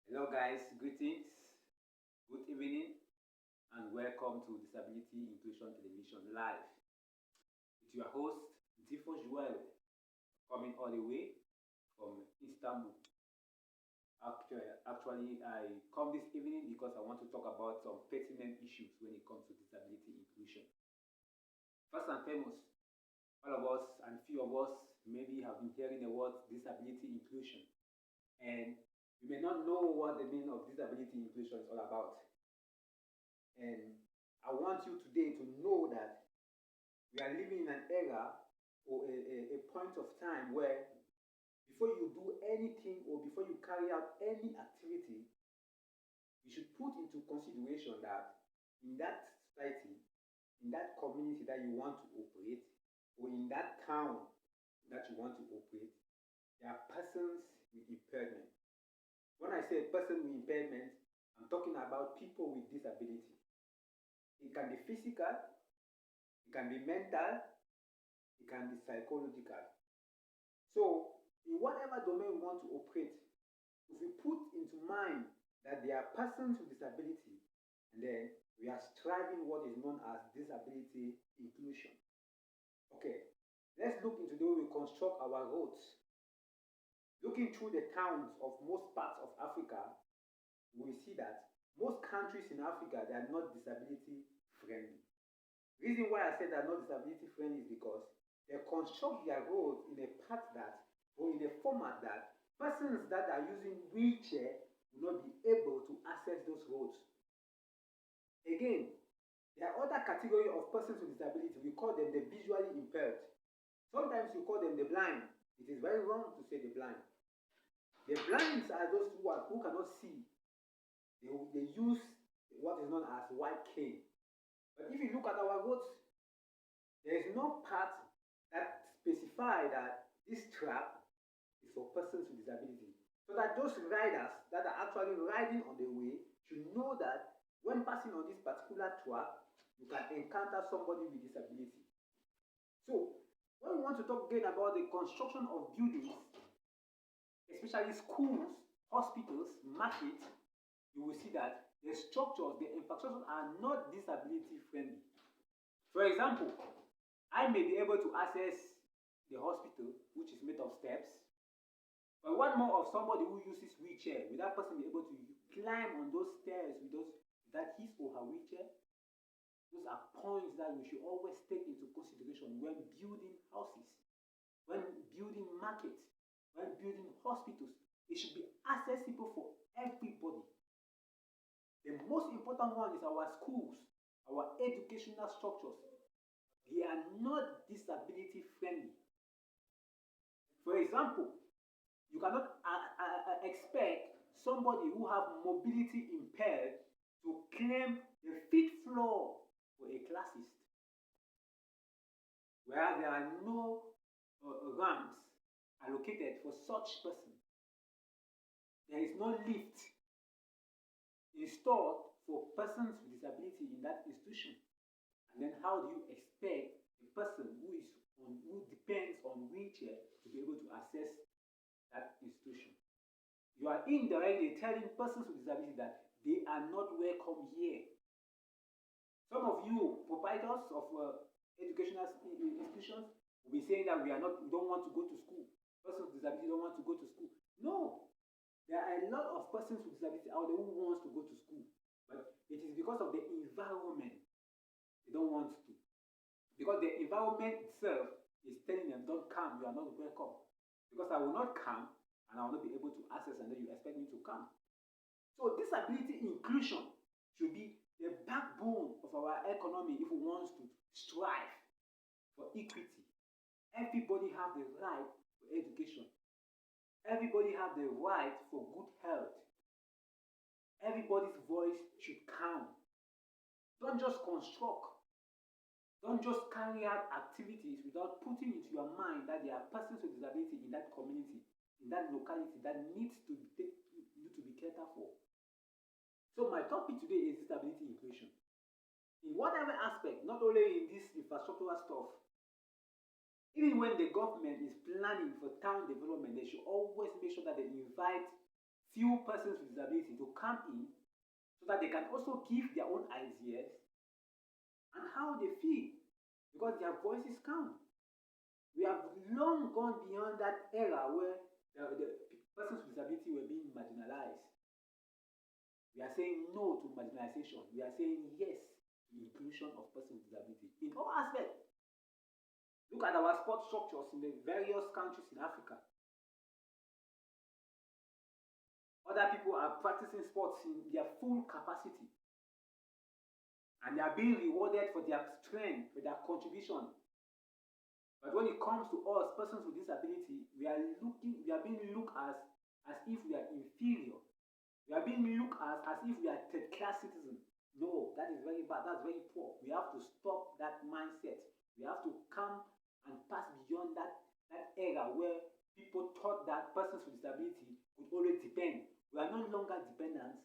Hello, guys. Greetings. Good evening, and welcome to Disability Inclusion Television Live. It's your host, Ndifor, coming all the way from Istanbul. Actually, I come this evening because I want to talk about some pertinent issues when it comes to disability inclusion. First and foremost, all of us and few of us maybe have been hearing the word disability inclusion, and you may not know what the meaning of disability inclusion is all about. And I want you today to know that we are living in an era or a point of time where before you do anything or before you carry out any activity, you should put into consideration that in that society, in that community that you want to operate, or in that town that you want to operate, there are persons with impairment. When I say person with impairment, I'm talking about people with disability. It can be physical, it can be mental, it can be psychological. So, in whatever domain we want to operate, if we put into mind that there are persons with disability, and then we are striving what is known as disability inclusion. Okay, let's look into the way we construct our roads. Looking through the towns of most parts of Africa, we see that most countries in Africa, they are not disability friendly. The reason why I say they are not disability friendly is because they construct their roads in a path that, or in a format that, persons that are using wheelchair will not be able to access those roads. Again, there are other category of persons with disability. We call them the visually impaired. Sometimes you call them the blind. It is very wrong to say the blind. The blinds are those who cannot see. They use what is known as white cane. But if you look at our roads, there is no part that specifies that this track is for persons with disability. So that those riders that are actually riding on the way should know that when passing on this particular track, you can encounter somebody with disability. So, when we want to talk again about the construction of buildings, especially schools, hospitals, markets, you will see that the structures, the infrastructure are not disability friendly. For example, I may be able to access the hospital, which is made of steps, but one more of somebody who uses wheelchair, will that person be able to climb on those stairs with that his or her wheelchair? Those are points that we should always take into consideration when building houses, when building markets, when building hospitals. It should be accessible for everybody. The most important one is our schools, our educational structures. They are not disability friendly. For example, you cannot expect somebody who have mobility impaired to claim the 5th floor for a classist, where there are no ramps allocated for such person. There is no lift installed for persons with disability in that institution. And then how do you expect a person who depends on wheelchair to be able to access that institution? You are indirectly telling persons with disability that they are not welcome here. Some of you providers of educational institutions will be saying that we don't want to go to school. Persons with disability don't want to go to school. No, there are a lot of persons with disability out there who wants to go to school, but it is because of the environment they don't want to. Because the environment itself is telling them, don't come, you are not welcome. Because I will not come and I will not be able to access, and then you expect me to come. So disability inclusion should be the backbone of our economy if we want to strive for equity. Everybody has the right for education. Everybody has the right for good health. Everybody's voice should count. Don't just construct. Don't just carry out activities without putting into your mind that there are persons with disability in that community, in that locality that needs to be catered for. So my topic today is disability inclusion. In whatever aspect, not only in this infrastructural stuff, even when the government is planning for town development, they should always make sure that they invite few persons with disability to come in so that they can also give their own ideas and how they feel because their voices count. We have long gone beyond that era where the persons with disability were being marginalized. We are saying no to marginalization. We are saying yes to the inclusion of persons with disability in all aspects. Look at our sport structures in the various countries in Africa. Other people are practicing sports in their full capacity. And they are being rewarded for their strength, for their contribution. But when it comes to us, persons with disability, we are being looked as if we are inferior. We are being looked at as if we are third-class citizens. No, that is very bad. That's very poor. We have to stop that mindset. We have to come and pass beyond that era where people thought that persons with disability would always depend. We are no longer dependents.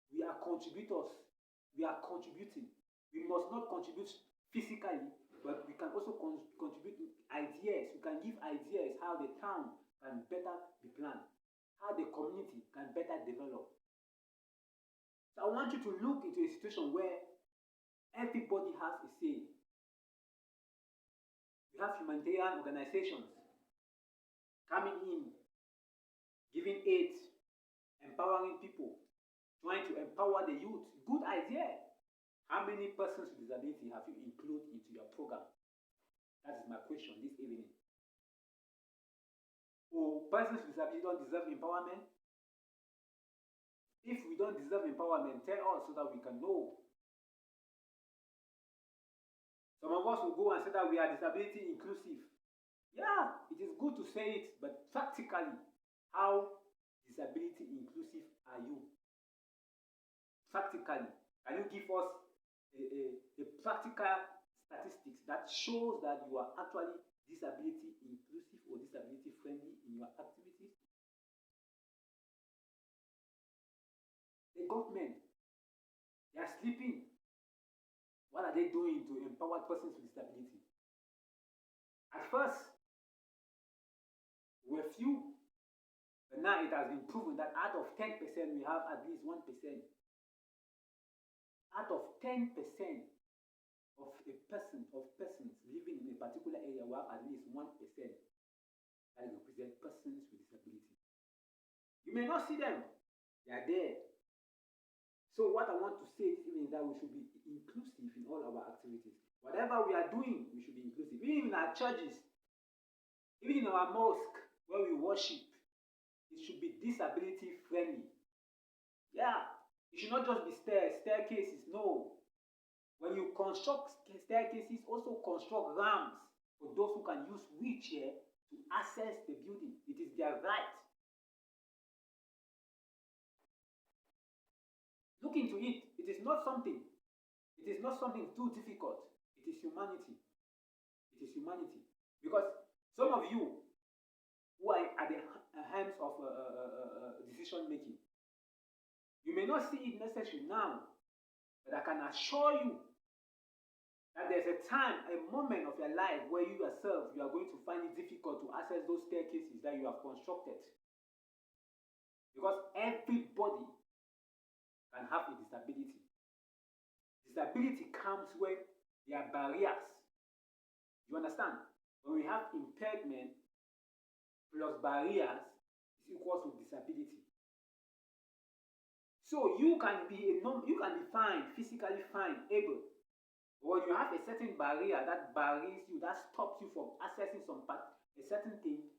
We are contributors. We are contributing. We must not contribute physically, but we can also contribute ideas. We can give ideas how the town can better be planned, how the community can better develop. So I want you to look into a situation where everybody has a say. We have humanitarian organizations coming in, giving aid, empowering people, trying to empower the youth. Good idea. How many persons with disability have you included into your program? That is my question this evening. Oh, persons with disability don't deserve empowerment? If we don't deserve empowerment, tell us so that we can know. Some of us will go and say that we are disability inclusive. Yeah, it is good to say it, but practically, how disability inclusive are you? Practically, can you give us a practical statistics that shows that you are actually disability inclusive or disability friendly in your activities? The government, they are sleeping. What are they doing to empower persons with disability? At first, we were few, but now it has been proven that out of 10%, we have at least 1%. Out of 10% of persons living in a particular area, we have at least 1% that represent persons with disability. You may not see them, they are there. So what I want to say this evening is that we should be inclusive in all our activities. Whatever we are doing, we should be inclusive. Even in our churches, even in our mosque where we worship, it should be disability friendly. Yeah, it should not just be staircases. No. When you construct staircases, also construct ramps for those who can use wheelchair to access the building. It is their right. Look into it. It is not something too difficult. It is humanity. It is humanity. Because some of you who are at the hands of decision making, you may not see it necessary now, but I can assure you that there's a time, a moment of your life where you yourself, you are going to find it difficult to access those staircases that you have constructed. Because everybody can have a disability. Disability comes when there are barriers. You understand? When we have impairment plus barriers is equal to disability. So you can be fine, physically fine, able. But when you have a certain barrier that barriers you, that stops you from accessing a certain thing,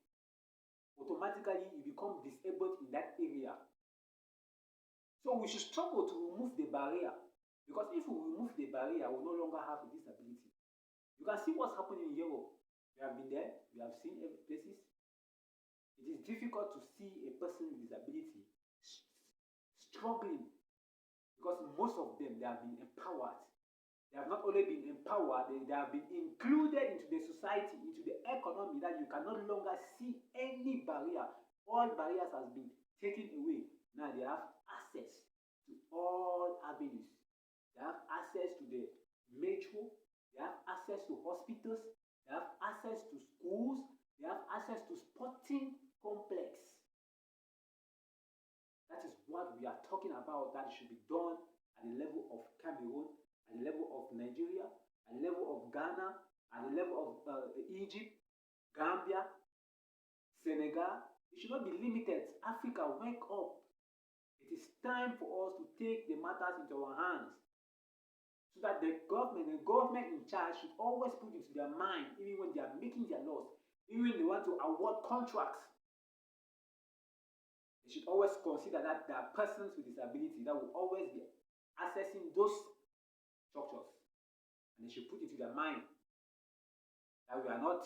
automatically you become disabled in that area. So we should struggle to remove the barrier. Because if we remove the barrier, we will no longer have a disability. You can see what's happening in Europe. We have been there, we have seen places. It is difficult to see a person with disability struggling because most of them, they have been empowered. They have not only been empowered, they have been included into the society, into the economy, that you can no longer see any barrier. All barriers have been taken away. Now they have access to all avenues. They have access to the metro, they have access to hospitals, they have access to schools, they have access to sporting complex. what we are talking about that should be done at the level of Cameroon, at the level of Nigeria, at the level of Ghana, at the level of Egypt, Gambia, Senegal. It should not be limited. Africa, wake up. It is time for us to take the matters into our hands, so that the government in charge should always put into their mind, even when they are making their laws, even when they want to award contracts, they should always consider that there are persons with disability that will always be accessing those structures. And they should put into their mind that we are not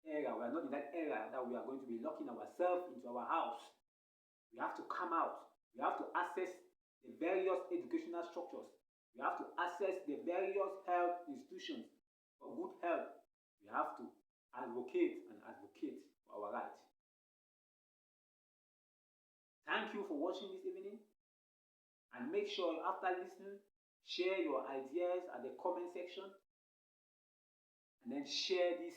we are not in that era that we are going to be locking ourselves into our house. We have to come out. We have to access the various educational structures. We have to access the various health institutions for good health. We have to advocate for our rights. Thank you for watching this evening, and make sure after listening, share your ideas at the comment section, and then share this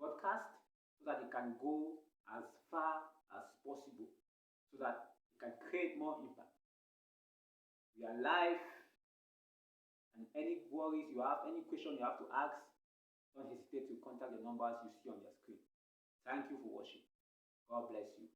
podcast so that it can go as far as possible, so that it can create more impact. We are live, and any worries you have, any question you have to ask, don't hesitate to contact the numbers you see on your screen. Thank you for watching. God bless you.